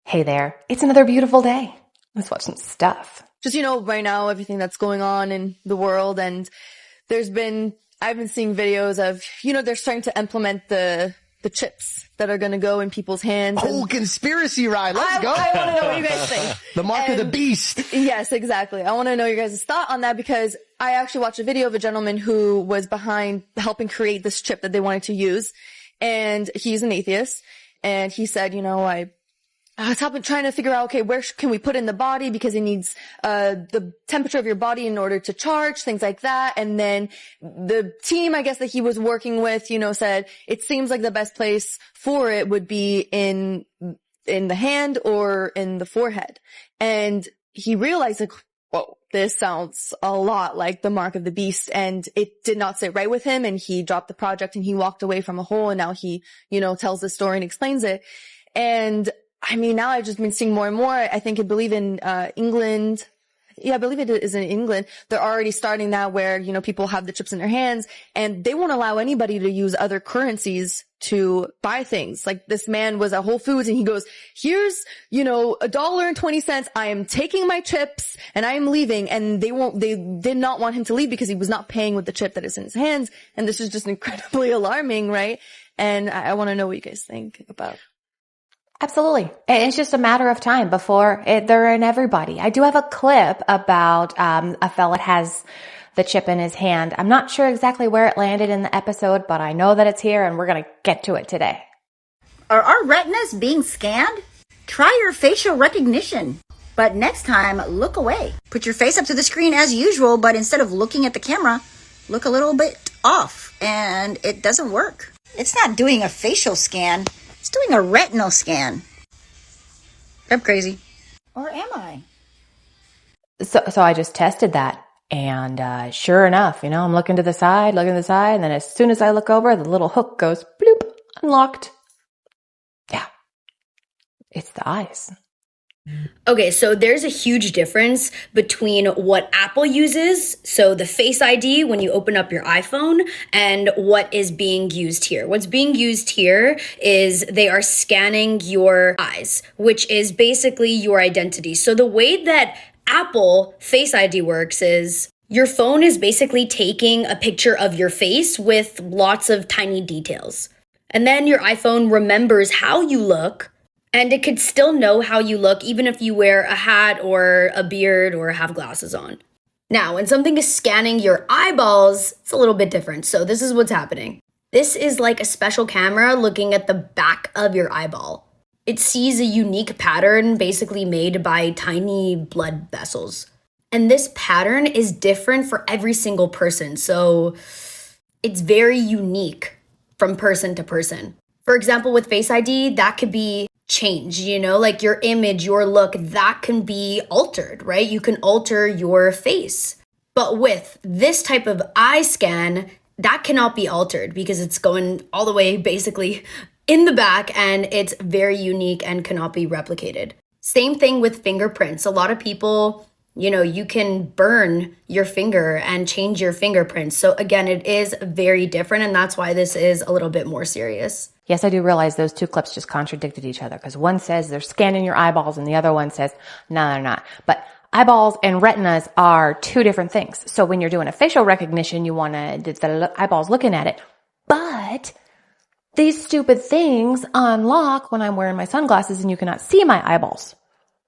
Hey there, it's another beautiful day. Let's watch some stuff. Just, right now, everything that's going on in the world, and I've been seeing videos of, they're starting to implement the chips that are going to go in people's hands. Oh, conspiracy ride. Let's go. I want to know what you guys think. The mark of the beast. Yes, exactly. I want to know your guys' thought on that because I actually watched a video of a gentleman who was behind helping create this chip that they wanted to use. And he's an atheist. And he said, I was trying to figure out, okay, where can we put in the body because it needs the temperature of your body in order to charge, things like that. And then the team, I guess, that he was working with, said it seems like the best place for it would be in the hand or in the forehead. And he realized, like, whoa, this sounds a lot like the mark of the beast. And it did not sit right with him. And he dropped the project and he walked away from a hole. And now he, tells the story and explains it. And now I've just been seeing more and more. I believe in England. Yeah, I believe it is in England. They're already starting that where, people have the chips in their hands and they won't allow anybody to use other currencies to buy things. Like this man was at Whole Foods and he goes, here's, $1.20. I am taking my chips and I am leaving. And they did not want him to leave because he was not paying with the chip that is in his hands. And this is just incredibly alarming, right? And I want to know what you guys think about. Absolutely. It's just a matter of time before they're in everybody. I do have a clip about a fella that has the chip in his hand. I'm not sure exactly where it landed in the episode, but I know that it's here and we're going to get to it today. Are our retinas being scanned? Try your facial recognition. But next time, look away. Put your face up to the screen as usual, but instead of looking at the camera, look a little bit off, and it doesn't work. It's not doing a facial scan. It's doing a retinal scan. I'm crazy. Or am I? So I just tested that. And sure enough, I'm looking to the side, and then as soon as I look over, the little hook goes bloop, unlocked. Yeah, it's the eyes. Okay, so there's a huge difference between what Apple uses, so the Face ID when you open up your iPhone, and what is being used here. What's being used here is they are scanning your eyes, which is basically your identity. So the way that Apple Face ID works is your phone is basically taking a picture of your face with lots of tiny details. And then your iPhone remembers how you look, and it could still know how you look even if you wear a hat or a beard or have glasses on. Now, when something is scanning your eyeballs, it's a little bit different. So this is what's happening. This is like a special camera looking at the back of your eyeball. It sees a unique pattern basically made by tiny blood vessels. And this pattern is different for every single person. So it's very unique from person to person. For example, with Face ID, that could be change, like your image, your look, that can be altered, right? You can alter your face. But with this type of eye scan, that cannot be altered because it's going all the way basically in the back and it's very unique and cannot be replicated. Same thing with fingerprints. A lot of people, you can burn your finger and change your fingerprints. So again, it is very different and that's why this is a little bit more serious. Yes, I do realize those two clips just contradicted each other because one says they're scanning your eyeballs and the other one says, no, they're not. But eyeballs and retinas are two different things. So when you're doing a facial recognition, you want the eyeballs looking at it. But these stupid things unlock when I'm wearing my sunglasses and you cannot see my eyeballs.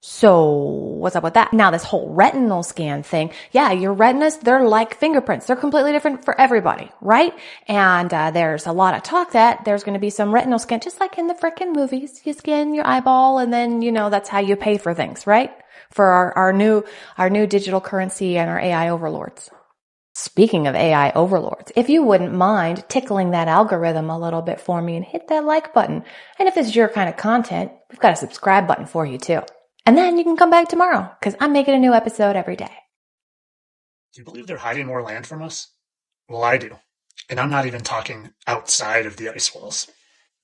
So what's up with that? Now this whole retinal scan thing, yeah, your retinas, they're like fingerprints. They're completely different for everybody, right? And there's a lot of talk that there's going to be some retinal scan, just like in the frickin' movies. You scan your eyeball and then, that's how you pay for things, right? For our new digital currency and our AI overlords. Speaking of AI overlords, if you wouldn't mind tickling that algorithm a little bit for me and hit that like button. And if this is your kind of content, we've got a subscribe button for you too. And then you can come back tomorrow because I'm making a new episode every day. Do you believe they're hiding more land from us? Well, I do. And I'm not even talking outside of the ice walls.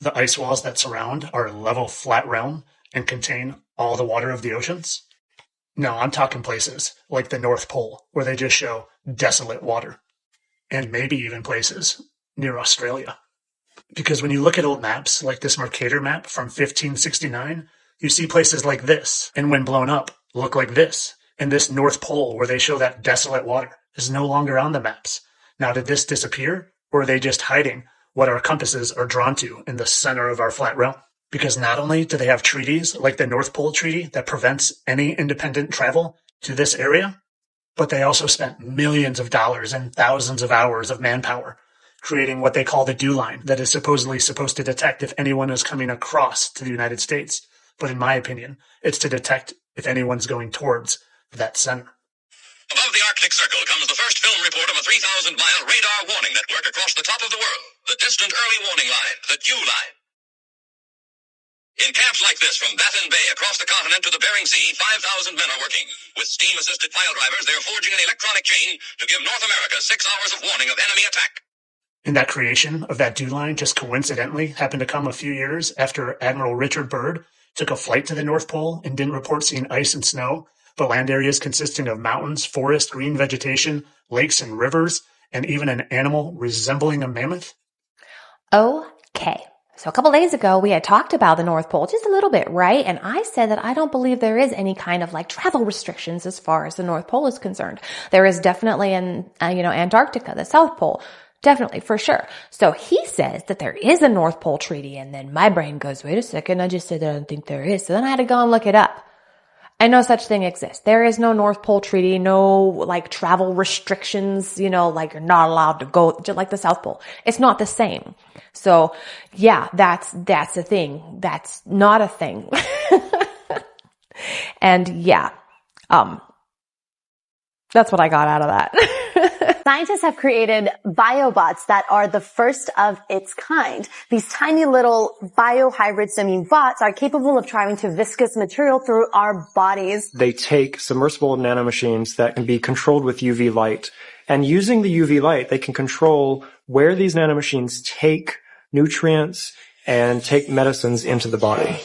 The ice walls that surround our level flat realm and contain all the water of the oceans. No, I'm talking places like the North Pole where they just show desolate water. And maybe even places near Australia. Because when you look at old maps like this Mercator map from 1569, You see places like this, and when blown up, look like this. And this North Pole where they show that desolate water is no longer on the maps. Now, did this disappear, or are they just hiding what our compasses are drawn to in the center of our flat realm? Because not only do they have treaties like the North Pole Treaty that prevents any independent travel to this area, but they also spent millions of dollars and thousands of hours of manpower creating what they call the dew line that is supposedly supposed to detect if anyone is coming across to the United States. But in my opinion, it's to detect if anyone's going towards that center. Above the Arctic Circle comes the first film report of a 3,000-mile radar warning network across the top of the world, the distant early warning line, the dew line. In camps like this, from Baffin Bay across the continent to the Bering Sea, 5,000 men are working. With steam-assisted pile drivers, they're forging an electronic chain to give North America 6 hours of warning of enemy attack. And that creation of that dew line just coincidentally happened to come a few years after Admiral Richard Byrd took a flight to the North Pole and didn't report seeing ice and snow, but land areas consisting of mountains, forest, green vegetation, lakes and rivers, and even an animal resembling a mammoth. Okay. So a couple days ago, we had talked about the North Pole just a little bit, right? And I said that I don't believe there is any kind of like travel restrictions as far as the North Pole is concerned. There is definitely in, Antarctica, the South Pole. Definitely, for sure. So he says that there is a North Pole Treaty, and then my brain goes, wait a second, I just said that I don't think there is. So then I had to go and look it up. And no such thing exists. There is no North Pole Treaty, no like travel restrictions, like you're not allowed to go, just like the South Pole. It's not the same. So yeah, that's a thing. That's not a thing. And yeah, that's what I got out of that. Scientists have created biobots that are the first of its kind. These tiny little biohybrids, bots, are capable of traveling to viscous material through our bodies. They take submersible nanomachines that can be controlled with UV light. And using the UV light, they can control where these nanomachines take nutrients and take medicines into the body.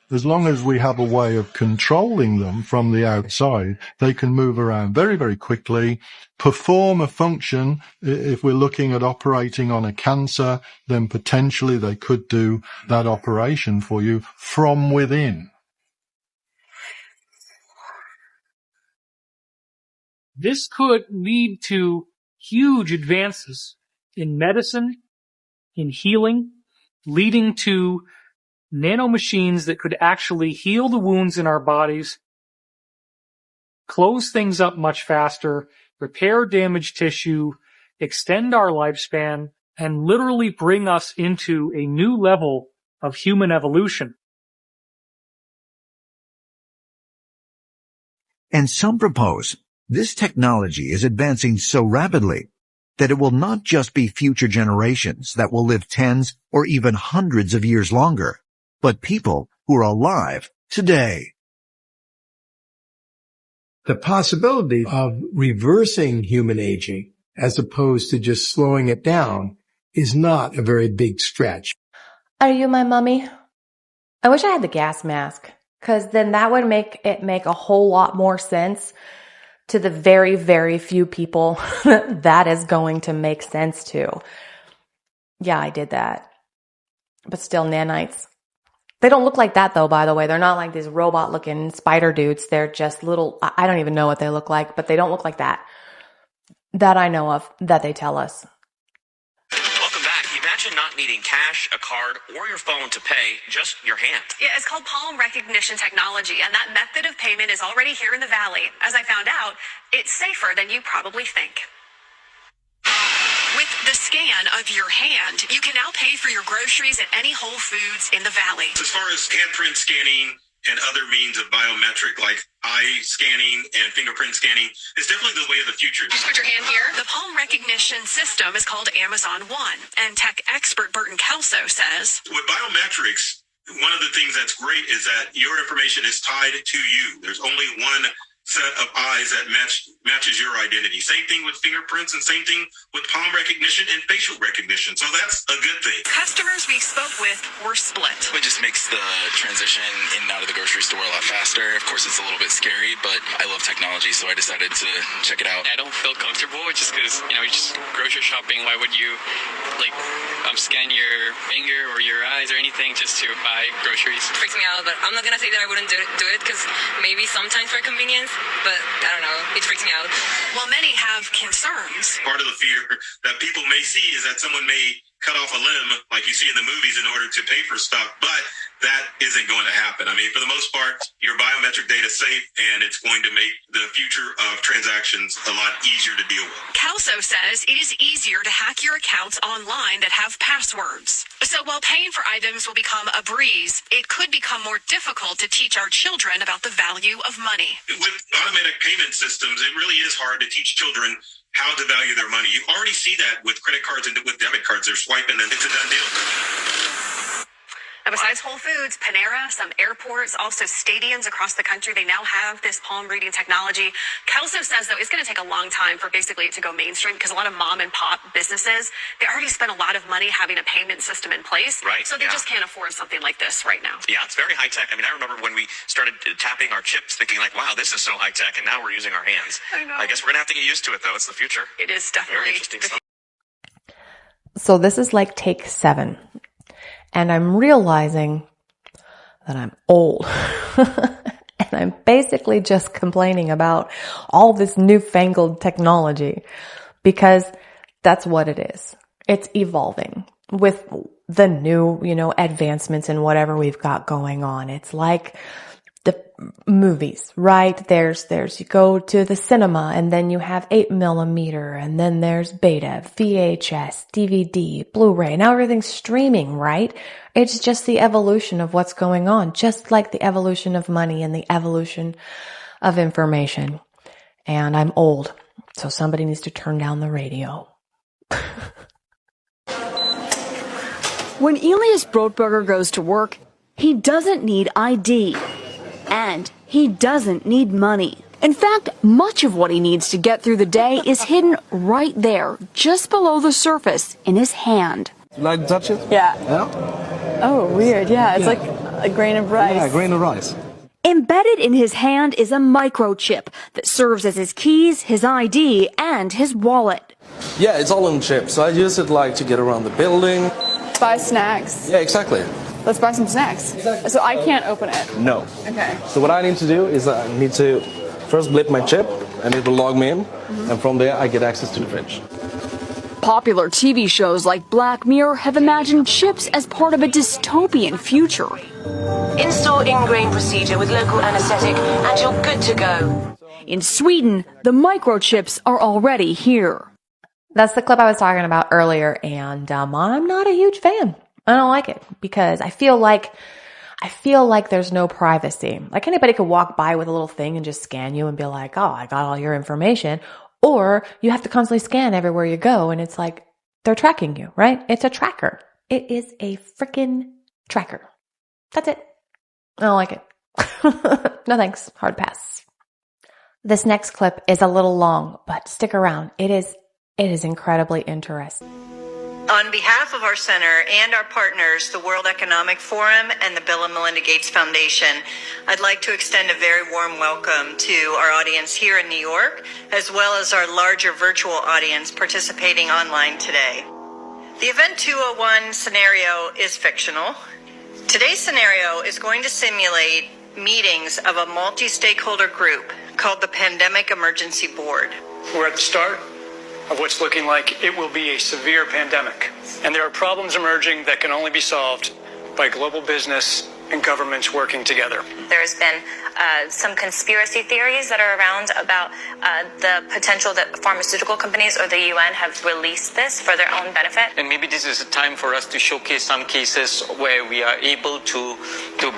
As long as we have a way of controlling them from the outside, they can move around very, very quickly, perform a function. If we're looking at operating on a cancer, then potentially they could do that operation for you from within. This could lead to huge advances in medicine, in healing, leading to nanomachines that could actually heal the wounds in our bodies, close things up much faster, repair damaged tissue, extend our lifespan, and literally bring us into a new level of human evolution. And some propose this technology is advancing so rapidly that it will not just be future generations that will live tens or even hundreds of years longer, but people who are alive today. The possibility of reversing human aging as opposed to just slowing it down is not a very big stretch. Are you my mummy? I wish I had the gas mask, because then that would make a whole lot more sense to the very, very few people that is going to make sense to. Yeah, I did that. But still, nanites. They don't look like that though, by the way. They're not like these robot looking spider dudes. They're just little, I don't even know what they look like, but they don't look like that. That I know of, that they tell us. Welcome back. Imagine not needing cash, a card, or your phone to pay, just your hand. Yeah, it's called palm recognition technology, and that method of payment is already here in the Valley. As I found out, it's safer than you probably think. With the scan of your hand, you can now pay for your groceries at any Whole Foods in the Valley. As far as handprint scanning and other means of biometric like eye scanning and fingerprint scanning, it's definitely the way of the future. Just put your hand here. The palm recognition system is called Amazon One, and tech expert Burton Kelso says, with biometrics, one of the things that's great is that your information is tied to you. There's only one set of eyes that matches your identity. Same thing with fingerprints and same thing with palm recognition and facial recognition. So that's a good thing. Customers we spoke with were split. It just makes the transition in and out of the grocery store a lot faster. Of course, it's a little bit scary, but I love technology, so I decided to check it out. I don't feel comfortable just because, you're just grocery shopping. Why would you, scan your finger or your eyes or anything just to buy groceries. It freaks me out, but I'm not gonna say that I wouldn't do it because maybe sometimes for convenience, but I don't know, it freaks me out. While many have concerns, Part of the fear that people may see is that someone may cut off a limb like you see in the movies in order to pay for stuff, but that isn't going to happen. I mean, for the most part, your biometric data is safe, and it's going to make the future of transactions a lot easier to deal with. Kelso says it is easier to hack your accounts online that have passwords. So while paying for items will become a breeze, it could become more difficult to teach our children about the value of money. With automatic payment systems, it really is hard to teach children how to value their money. You already see that with credit cards and with debit cards. They're swiping and it's a done deal. Now, besides Whole Foods, Panera, some airports, also stadiums across the country, they now have this palm reading technology. Kelso says, though, it's going to take a long time for basically it to go mainstream because a lot of mom and pop businesses, they already spend a lot of money having a payment system in place. Right, So they just can't afford something like this right now. Yeah, it's very high tech. I mean, I remember when we started tapping our chips thinking like, wow, this is so high tech, and now we're using our hands. I know. I guess we're going to have to get used to it, though. It's the future. It is definitely Very interesting stuff. So this is like take 7. And I'm realizing that I'm old. And I'm basically just complaining about all this newfangled technology because that's what it is. It's evolving with the new, advancements in whatever we've got going on. It's like the movies, right? There's you go to the cinema and then you have 8mm and then there's beta, VHS, DVD, Blu-ray. Now everything's streaming, right? It's just the evolution of what's going on, just like the evolution of money and the evolution of information. And I'm old, so somebody needs to turn down the radio. When Elias Brotberger goes to work, he doesn't need ID. And he doesn't need money. In fact, much of what he needs to get through the day is hidden right there, just below the surface, in his hand. You like to touch it? Yeah. Yeah? Oh, weird. Yeah, it's like a grain of rice. Yeah, a grain of rice. Embedded in his hand is a microchip that serves as his keys, his ID, and his wallet. Yeah, it's all on chip, so I use it like to get around the building. Buy snacks. Yeah, exactly. Let's buy some snacks. So I can't open it. No. Okay. So what I need to do is I need to first blip my chip, and it will log me in, and from there I get access to the fridge. Popular TV shows like Black Mirror have imagined chips as part of a dystopian future. Install ingrain procedure with local anesthetic and you're good to go. In Sweden, the microchips are already here. That's the clip I was talking about earlier, and I'm not a huge fan. I don't like it because I feel like there's no privacy. Like anybody could walk by with a little thing and just scan you and be like, oh, I got all your information. Or you have to constantly scan everywhere you go, and it's like they're tracking you, right? It's a tracker. It is a freaking tracker. That's it. I don't like it. No thanks. Hard pass. This next clip is a little long, but stick around. It is incredibly interesting. On behalf of our center and our partners, the World Economic Forum and the Bill and Melinda Gates Foundation, I'd like to extend a very warm welcome to our audience here in New York, as well as our larger virtual audience participating online today. The Event 201 scenario is fictional. Today's scenario is going to simulate meetings of a multi-stakeholder group called the Pandemic Emergency Board. We're at the start of what's looking like it will be a severe pandemic. And there are problems emerging that can only be solved by global business and governments working together. There's been some conspiracy theories that are around about the potential that pharmaceutical companies or the UN have released this for their own benefit. And maybe this is a time for us to showcase some cases where we are able to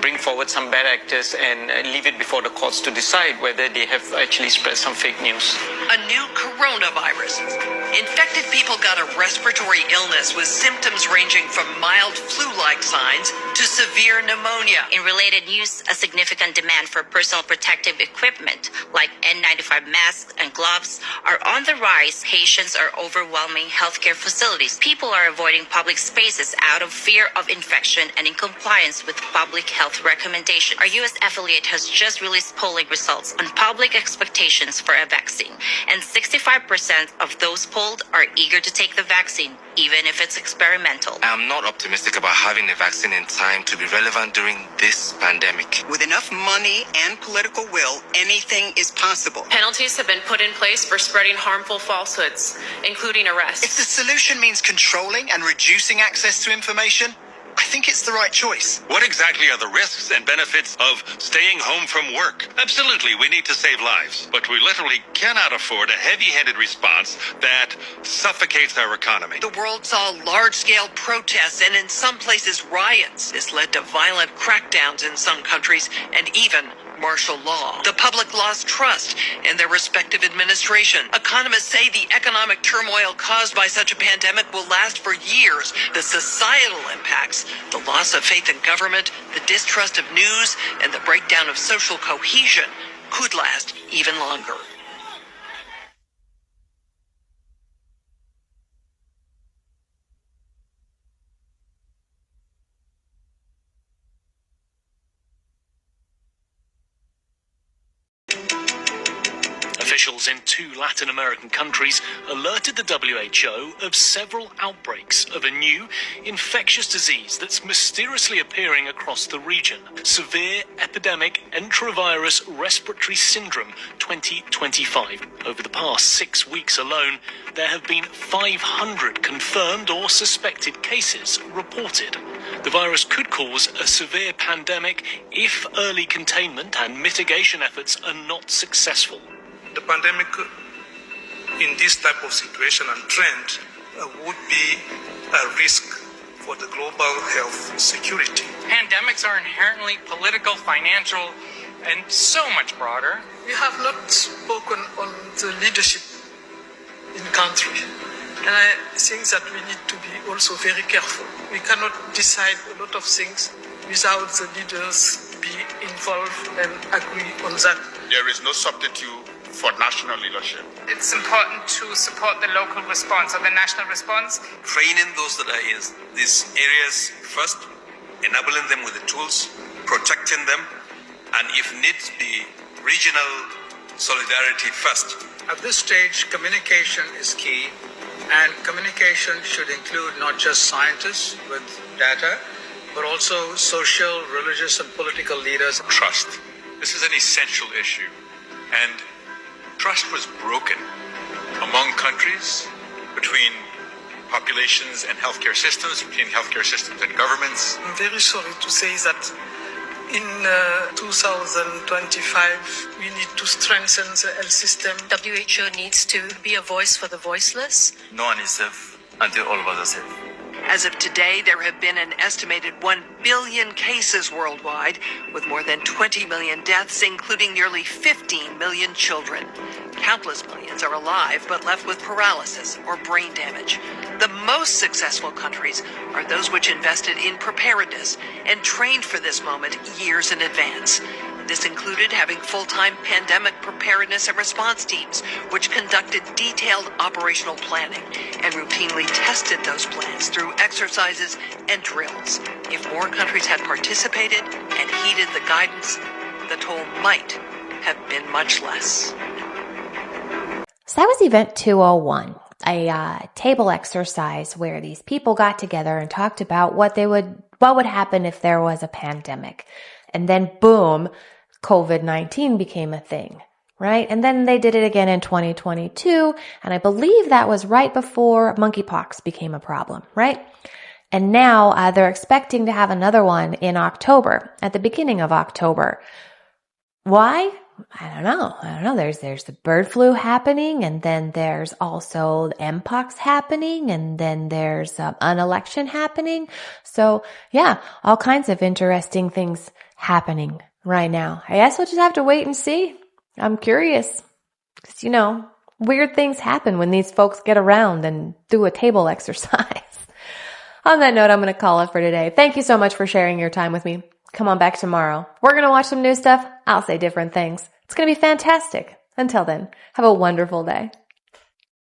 bring forward some bad actors and leave it before the courts to decide whether they have actually spread some fake news. A new coronavirus. Infected people got a respiratory illness with symptoms ranging from mild flu-like signs to severe pneumonia. In related news, a significant demand for personal protective equipment like N95 masks and gloves are on the rise. Patients are overwhelming healthcare facilities. People are avoiding public spaces out of fear of infection and in compliance with public health recommendations. Our U.S. affiliate has just released polling results on public expectations for a vaccine, and 65% of those polled are eager to take the vaccine, even if it's experimental. I'm not optimistic about having a vaccine in time to be relevant during this pandemic. With enough money and political will, anything is possible. Penalties have been put in place for spreading harmful falsehoods, including arrests. If the solution means controlling and reducing access to information, I think it's the right choice. What exactly are the risks and benefits of staying home from work? Absolutely, we need to save lives, but we literally cannot afford a heavy-handed response that suffocates our economy. The world saw large-scale protests and in some places riots. This led to violent crackdowns in some countries and even martial law. The public lost trust in their respective administration. Economists say the economic turmoil caused by such a pandemic will last for years. The societal impacts, the loss of faith in government, the distrust of news, and the breakdown of social cohesion could last even longer. Officials in 2 Latin American countries alerted the WHO of several outbreaks of a new infectious disease that's mysteriously appearing across the region. Severe epidemic enterovirus respiratory syndrome 2025. Over the past 6 weeks alone, there have been 500 confirmed or suspected cases reported. The virus could cause a severe pandemic if early containment and mitigation efforts are not successful. The pandemic in this type of situation and trend would be a risk for the global health security. Pandemics are inherently political, financial, and so much broader. We have not spoken on the leadership in country, and I think that we need to be also very careful. We cannot decide a lot of things without the leaders be involved and agree on that. There is no substitute for national leadership. It's important to support the local response or the national response. Training those that are in these areas first, enabling them with the tools, protecting them, and if needs be, regional solidarity first. At this stage, communication is key, and communication should include not just scientists with data, but also social, religious, and political leaders. Trust. This is an essential issue, and trust was broken among countries, between populations and healthcare systems, between healthcare systems and governments. I'm very sorry to say that in 2025, we need to strengthen the health system. WHO needs to be a voice for the voiceless. No one is safe until all of us are safe. As of today, there have been an estimated 1 billion cases worldwide, with more than 20 million deaths, including nearly 15 million children. Countless millions are alive, but left with paralysis or brain damage. The most successful countries are those which invested in preparedness and trained for this moment years in advance. This included having full-time pandemic preparedness and response teams, which conducted detailed operational planning and routinely tested those plans through exercises and drills. If more countries had participated and heeded the guidance, the toll might have been much less. So that was event 201, a table exercise where these people got together and talked about what would happen if there was a pandemic. And then boom, COVID-19 became a thing, right? And then they did it again in 2022. And I believe that was right before monkeypox became a problem, right? And now they're expecting to have another one in October, at the beginning of October. Why? I don't know. There's the bird flu happening, and then there's also Mpox happening, and then there's an election happening. So yeah, all kinds of interesting things happening right now. I guess we'll just have to wait and see. I'm curious. Because, weird things happen when these folks get around and do a table exercise. On that note, I'm going to call it for today. Thank you so much for sharing your time with me. Come on back tomorrow. We're going to watch some new stuff. I'll say different things. It's going to be fantastic. Until then, have a wonderful day.